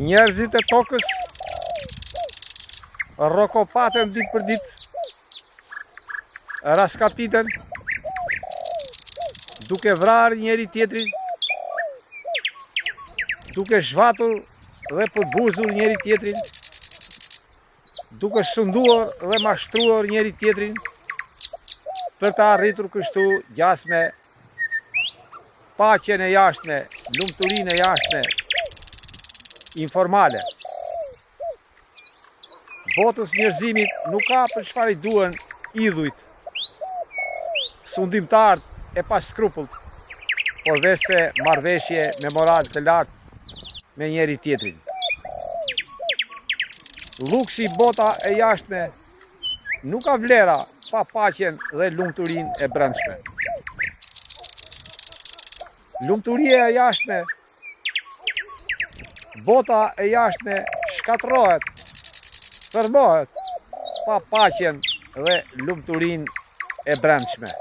Njerëzit e tokës rrokopaten ditë për ditë, raskapiten, duke vrarë njeri tjetrin, duke zhvatur dhe përbuzur njeri tjetrin, duke shënduar dhe mashtruar njeri tjetrin, për të arritur kështu gjasme paqen e jashtme, lumturinë e jashtme, informale. Botës njerëzimit nuk ka për çfarë i duhen idhujt, sundimtarët e pa skrupullt, por veçse marrëveshje me moral të lartë me njeri tjetrin. Luksi bota e jashtme nuk ka vlera pa paqen dhe lumturinë e brendshme. Lumturia e jashtme, bota e jashtme shkatërrohet, tërmohet pa paqen dhe lumturinë e brendshme.